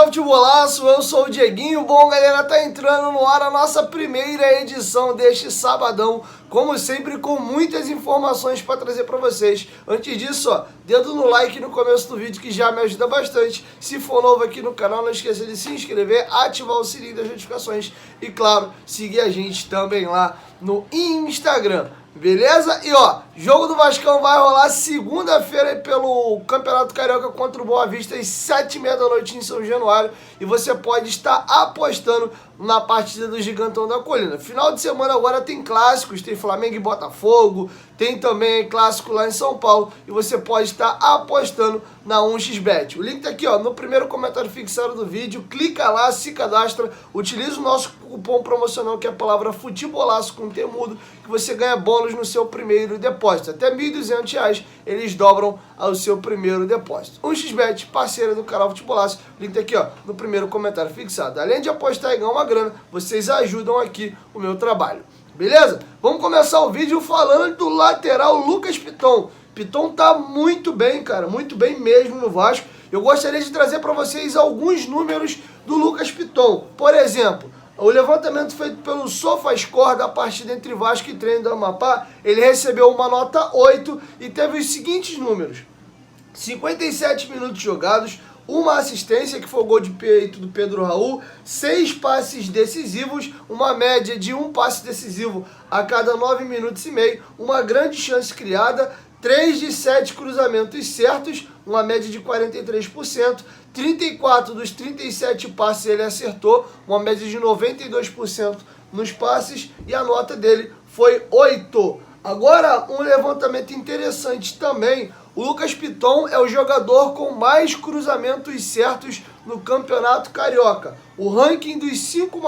Futebolaço, eu sou o Dieguinho. Bom, galera, tá entrando no ar a nossa primeira edição deste sabadão, como sempre, com muitas informações para trazer para vocês. Antes disso, ó, dedo no like no começo do vídeo que já me ajuda bastante. Se for novo aqui no canal, não esqueça de se inscrever, ativar o sininho das notificações e, claro, seguir a gente também lá no Instagram. Beleza? E ó, jogo do Vascão vai rolar segunda-feira pelo Campeonato Carioca contra o Boa Vista às 7h30 da noite em São Januário. E você pode estar apostando na partida do Gigantão da Colina. Final de semana agora tem clássicos, tem Flamengo e Botafogo, tem também clássico lá em São Paulo. E você pode estar apostando na 1xBet. O link tá aqui ó, no primeiro comentário fixado do vídeo. Clica lá, se cadastra, utiliza o nosso cupom promocional que é a palavra Futebolaço com T mudo, que você ganha bônus no seu primeiro depósito. Até R$ 1.200 eles dobram ao seu primeiro depósito. 1xBet, parceira do canal Futebolaço. Link tá aqui ó, no primeiro comentário fixado. Além de apostar e ganhar uma grana, vocês ajudam aqui o meu trabalho. Beleza? Vamos começar o vídeo falando do lateral Lucas Piton. Piton tá muito bem, cara, muito bem mesmo no Vasco. Eu gostaria de trazer para vocês alguns números do Lucas Piton. Por exemplo, o levantamento feito pelo SofaScore da partida entre Vasco e Treino do Amapá, ele recebeu uma nota 8 e teve os seguintes números: 57 minutos jogados, uma assistência, que foi o gol de peito do Pedro Raul, 6 passes decisivos, uma média de um passe decisivo a cada 9 minutos e meio, uma grande chance criada, 3 de 7 cruzamentos certos, uma média de 43%, 34 dos 37 passes ele acertou, uma média de 92% nos passes, e a nota dele foi 8. Agora, um levantamento interessante também: o Lucas Piton é o jogador com mais cruzamentos certos no Campeonato Carioca. O ranking dos 5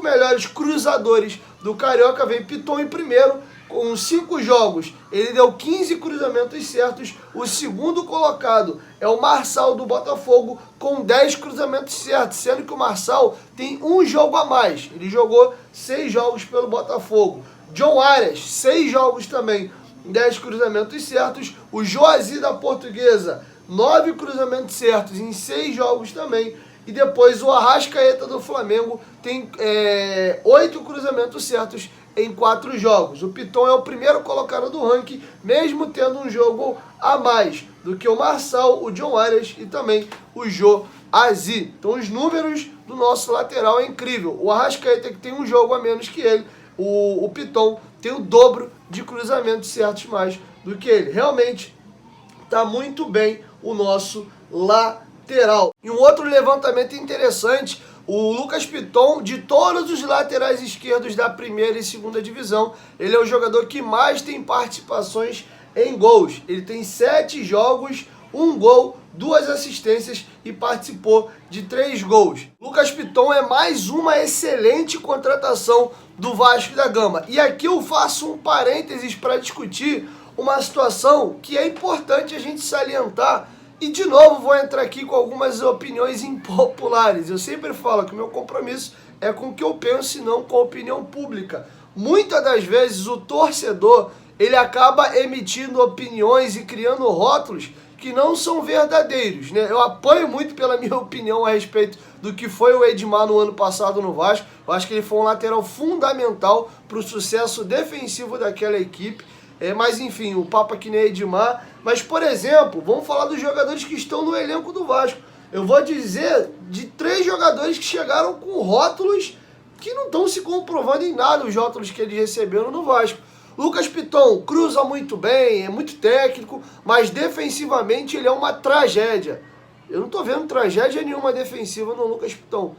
melhores cruzadores do Carioca vem Piton em primeiro, com 5 jogos. Ele deu 15 cruzamentos certos. O segundo colocado é o Marçal do Botafogo, com 10 cruzamentos certos, sendo que o Marçal tem um jogo a mais. Ele jogou 6 jogos pelo Botafogo. John Arias, 6 jogos também, 10 cruzamentos certos. O Joazi da Portuguesa, 9 cruzamentos certos em 6 jogos também. E depois o Arrascaeta do Flamengo tem 8 cruzamentos certos em 4 jogos. O Piton é o primeiro colocado do ranking, mesmo tendo um jogo a mais do que o Marçal, o John Arias e também o Joazi. Então os números do nosso lateral é incrível. O Arrascaeta, que tem um jogo a menos que ele, o Piton tem o dobro de cruzamentos certos mais do que ele. Realmente está muito bem o nosso lateral. E um outro levantamento interessante: o Lucas Piton, de todos os laterais esquerdos da primeira e segunda divisão, ele é o jogador que mais tem participações em gols. Ele tem 7 jogos, 1 gol, 2 assistências e participou de 3 gols. Lucas Piton é mais uma excelente contratação do Vasco da Gama. E aqui eu faço um parênteses para discutir uma situação que é importante a gente salientar. E de novo vou entrar aqui com algumas opiniões impopulares. Eu sempre falo que o meu compromisso é com o que eu penso e não com a opinião pública. Muitas das vezes o torcedor, ele acaba emitindo opiniões e criando rótulos que não são verdadeiros, né? Eu apanho muito pela minha opinião a respeito do que foi o Edmar no ano passado no Vasco. Eu acho que ele foi um lateral fundamental para o sucesso defensivo daquela equipe. Mas enfim, o papo aqui nem é Edmar. Mas, por exemplo, vamos falar dos jogadores que estão no elenco do Vasco. Eu vou dizer de 3 jogadores que chegaram com rótulos que não estão se comprovando em nada, os rótulos que eles receberam no Vasco. Lucas Piton cruza muito bem, é muito técnico, mas defensivamente ele é uma tragédia. Eu não estou vendo tragédia nenhuma defensiva no Lucas Piton.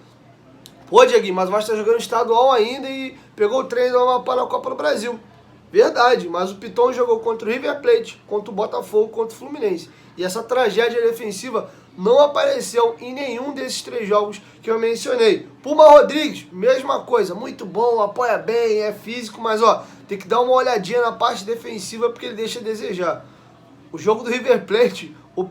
Pô, Dieguinho, mas o Vasco está jogando estadual ainda e pegou o treino do Amapá na Copa do Brasil. Verdade, mas o Piton jogou contra o River Plate, contra o Botafogo, contra o Fluminense. E essa tragédia defensiva não apareceu em nenhum desses 3 jogos que eu mencionei. Puma Rodrigues, mesma coisa, muito bom, apoia bem, é físico, mas ó, tem que dar uma olhadinha na parte defensiva porque ele deixa a desejar. O jogo do River Plate, o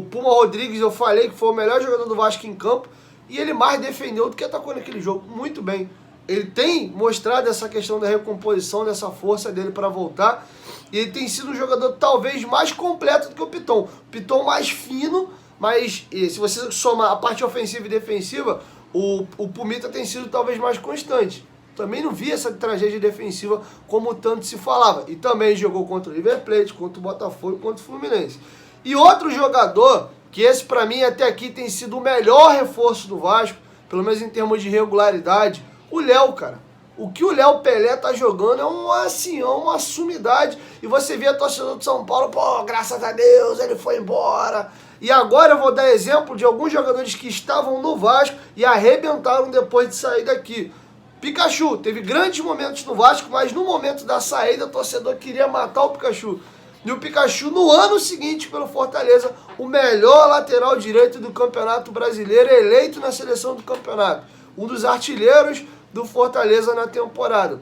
Puma Rodrigues, eu falei que foi o melhor jogador do Vasco em campo, e ele mais defendeu do que atacou naquele jogo, muito bem. Ele tem mostrado essa questão da recomposição, dessa força dele para voltar. E ele tem sido um jogador talvez mais completo do que o Piton. O Piton mais fino, mas se você somar a parte ofensiva e defensiva, o Pumita tem sido talvez mais constante. Também não vi essa tragédia defensiva como tanto se falava. E também jogou contra o River Plate, contra o Botafogo e contra o Fluminense. E outro jogador, que esse pra mim até aqui tem sido o melhor reforço do Vasco, pelo menos em termos de regularidade, o Léo, cara. O que o Léo Pelé tá jogando é uma sumidade. E você vê a torcedor de São Paulo, pô, graças a Deus, ele foi embora. E agora eu vou dar exemplo de alguns jogadores que estavam no Vasco e arrebentaram depois de sair daqui. Pikachu, teve grandes momentos no Vasco, mas no momento da saída o torcedor queria matar o Pikachu. E o Pikachu, no ano seguinte, pelo Fortaleza, o melhor lateral direito do Campeonato Brasileiro, eleito na seleção do campeonato. Um dos artilheiros do Fortaleza na temporada.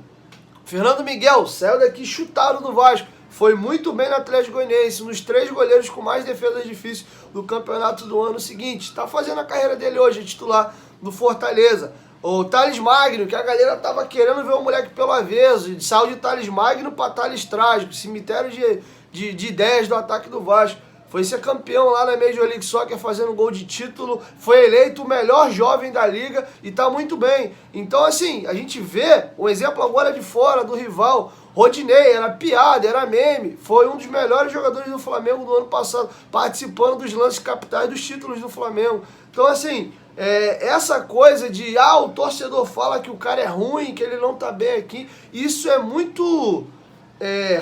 Fernando Miguel saiu daqui chutado do Vasco. Foi muito bem no Atlético Goianiense, nos 3 goleiros com mais defesas difíceis do campeonato do ano seguinte. Está fazendo a carreira dele hoje, é titular do Fortaleza. O Thales Magno, que a galera tava querendo ver o moleque pelo avesso. Saiu de Thales Magno para Thales Trágico, cemitério de ideias do ataque do Vasco. Foi ser campeão lá na Major League Soccer fazendo gol de título. Foi eleito o melhor jovem da liga e tá muito bem. Então, assim, a gente vê um exemplo agora de fora do rival. Rodinei, era piada, era meme. Foi um dos melhores jogadores do Flamengo do ano passado, participando dos lances capitais dos títulos do Flamengo. Então, assim, essa coisa de, o torcedor fala que o cara é ruim, que ele não tá bem aqui, isso é muito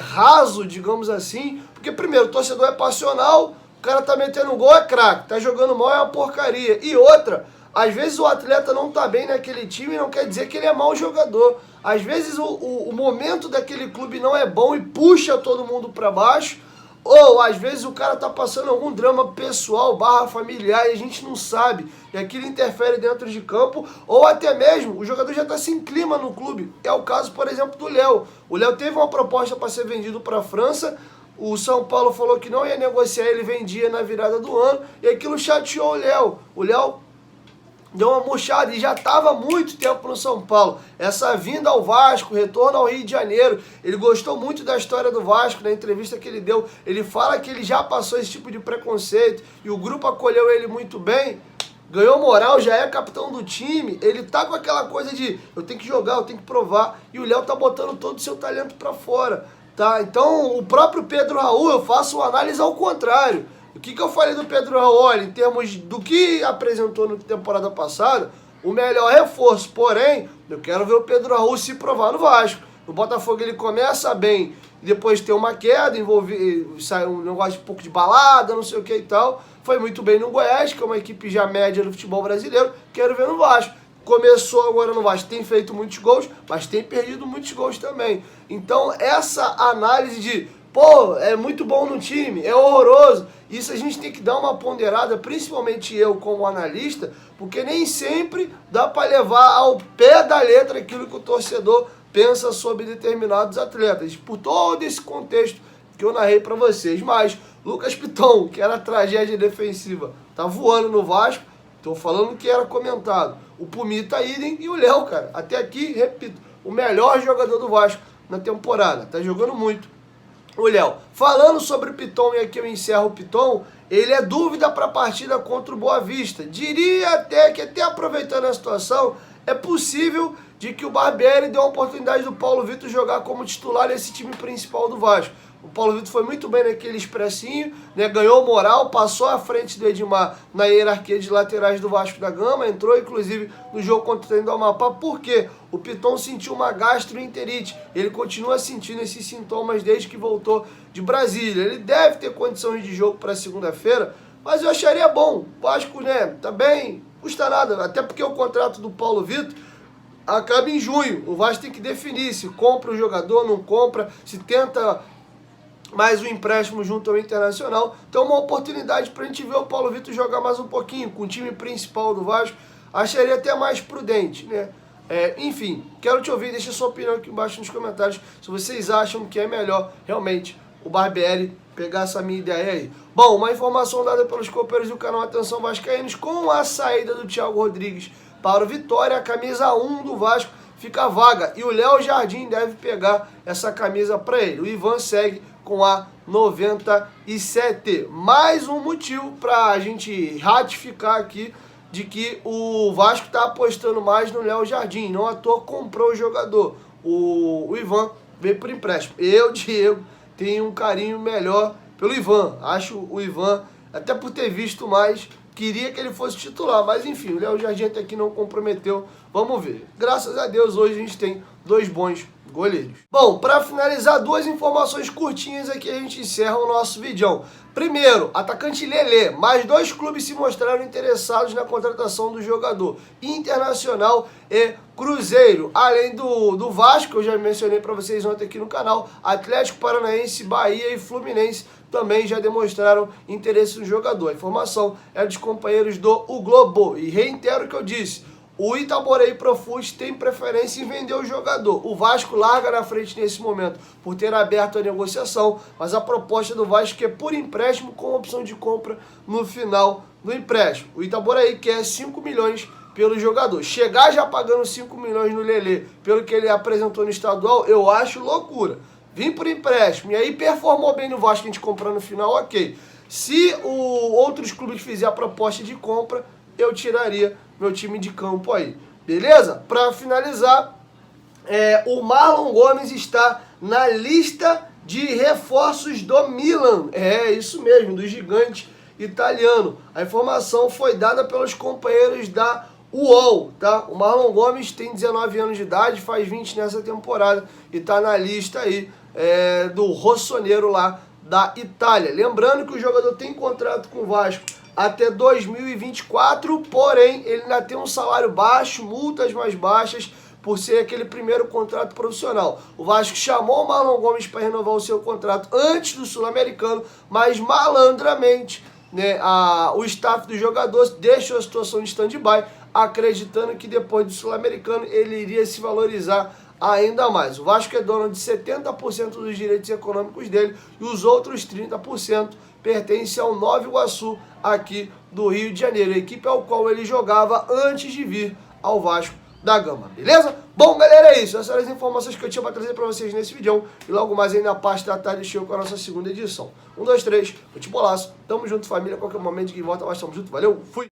raso, digamos assim, porque primeiro, o torcedor é passional, o cara tá metendo gol, é craque, tá jogando mal, é uma porcaria. E outra, às vezes o atleta não tá bem naquele time, não quer dizer que ele é mau jogador. Às vezes o momento daquele clube não é bom e puxa todo mundo pra baixo, ou às vezes o cara tá passando algum drama pessoal, familiar, e a gente não sabe, e aquilo interfere dentro de campo, ou até mesmo o jogador já tá sem clima no clube. É o caso, por exemplo, do Léo. O Léo teve uma proposta para ser vendido para a França, o São Paulo falou que não ia negociar, ele vendia na virada do ano, e aquilo chateou o Léo. O Léo deu uma murchada e já estava há muito tempo no São Paulo. Essa vinda ao Vasco, retorno ao Rio de Janeiro, ele gostou muito da história do Vasco, na entrevista que ele deu. Ele fala que ele já passou esse tipo de preconceito e o grupo acolheu ele muito bem. Ganhou moral, já é capitão do time. Ele tá com aquela coisa de eu tenho que jogar, eu tenho que provar. E o Léo tá botando todo o seu talento para fora. Tá? Então, o próprio Pedro Raul, eu faço uma análise ao contrário. O que eu falei do Pedro Raul? Olha, em termos do que apresentou na temporada passada, o melhor reforço. Porém, eu quero ver o Pedro Raul se provar no Vasco. No Botafogo ele começa bem, depois tem uma queda, sai um negócio de um pouco de balada, não sei o que e tal. Foi muito bem no Goiás, que é uma equipe já média do futebol brasileiro. Quero ver no Vasco. Começou agora no Vasco, tem feito muitos gols, mas tem perdido muitos gols também. Então, essa análise de, é muito bom no time, é horroroso. Isso a gente tem que dar uma ponderada, principalmente eu como analista, porque nem sempre dá para levar ao pé da letra aquilo que o torcedor pensa sobre determinados atletas. Por todo esse contexto que eu narrei para vocês. Mas Lucas Piton, que era tragédia defensiva, tá voando no Vasco. Tô falando que era comentado. O Pumita idem e o Léo, cara. Até aqui, repito, o melhor jogador do Vasco na temporada. Tá jogando muito. O Léo. Falando sobre o Piton, e aqui eu encerro o Piton, ele é dúvida para a partida contra o Boa Vista. Diria até que, até aproveitando a situação, é possível de que o Barbieri dê a oportunidade do Paulo Vitor jogar como titular nesse time principal do Vasco. O Paulo Vitor foi muito bem naquele expressinho, né? Ganhou moral, passou à frente do Edmar na hierarquia de laterais do Vasco da Gama, entrou inclusive no jogo contra o Trem do Amapá, porque o Piton sentiu uma gastroenterite. Ele continua sentindo esses sintomas desde que voltou de Brasília. Ele deve ter condições de jogo para segunda-feira, mas eu acharia bom. O Vasco, né, também custa nada, até porque o contrato do Paulo Vitor acaba em junho. O Vasco tem que definir se compra o jogador, não compra, se tenta mais um empréstimo junto ao Internacional. Então, uma oportunidade para a gente ver o Paulo Vitor jogar mais um pouquinho com o time principal do Vasco. Acharia até mais prudente, né? Enfim, quero te ouvir, deixa sua opinião aqui embaixo nos comentários, se vocês acham que é melhor realmente o Barbieri pegar essa minha ideia aí. Bom, uma informação dada pelos copeiros do canal Atenção Vascaínos: com a saída do Thiago Rodrigues para o Vitória, a camisa 1 do Vasco fica vaga e o Léo Jardim deve pegar essa camisa para ele. O Ivan segue com a 97. Mais um motivo para a gente ratificar aqui de que o Vasco está apostando mais no Léo Jardim. Não à toa comprou o jogador. O Ivan veio por empréstimo. Eu, Diego, tenho um carinho melhor pelo Ivan. Acho o Ivan, até por ter visto mais, queria que ele fosse titular. Mas enfim, o Léo Jardim até aqui não comprometeu. Vamos ver. Graças a Deus, hoje a gente tem 2 bons goleiros. Bom, para finalizar, 2 informações curtinhas aqui, a gente encerra o nosso vídeo. Primeiro, atacante Lelê. Mais 2 clubes se mostraram interessados na contratação do jogador. Internacional e Cruzeiro. Além do Vasco, que eu já mencionei para vocês ontem aqui no canal, Atlético Paranaense, Bahia e Fluminense também já demonstraram interesse no jogador. A informação é dos companheiros do O Globo. E reitero o que eu disse. O Itaboraí Profut tem preferência em vender o jogador. O Vasco larga na frente nesse momento por ter aberto a negociação, mas a proposta do Vasco é por empréstimo com opção de compra no final do empréstimo. O Itaboraí quer 5 milhões pelo jogador. Chegar já pagando 5 milhões no Lelê pelo que ele apresentou no estadual, eu acho loucura. Vim por empréstimo e aí performou bem no Vasco, a gente comprar no final, ok. Se outros clubes fizerem a proposta de compra, eu tiraria meu time de campo aí, beleza? Para finalizar, o Marlon Gomes está na lista de reforços do Milan. É isso mesmo, do gigante italiano. A informação foi dada pelos companheiros da UOL, tá? O Marlon Gomes tem 19 anos de idade, faz 20 nessa temporada e está na lista aí do Rossonero lá da Itália. Lembrando que o jogador tem contrato com o Vasco até 2024, porém ele ainda tem um salário baixo, multas mais baixas, por ser aquele primeiro contrato profissional. O Vasco chamou o Marlon Gomes para renovar o seu contrato antes do Sul-Americano, mas malandramente, né, o staff do jogador deixou a situação de stand-by, acreditando que depois do Sul-Americano ele iria se valorizar ainda mais. O Vasco é dono de 70% dos direitos econômicos dele e os outros 30% pertencem ao Nova Iguaçu, aqui do Rio de Janeiro, a equipe ao qual ele jogava antes de vir ao Vasco da Gama, beleza? Bom, galera, é isso. Essas são as informações que eu tinha para trazer para vocês nesse vídeo e logo mais aí na parte da tarde chego com a nossa segunda edição. 1, 2, 3, futebolaço, tamo junto, família, qualquer momento que volta, mas tamo junto, valeu, fui!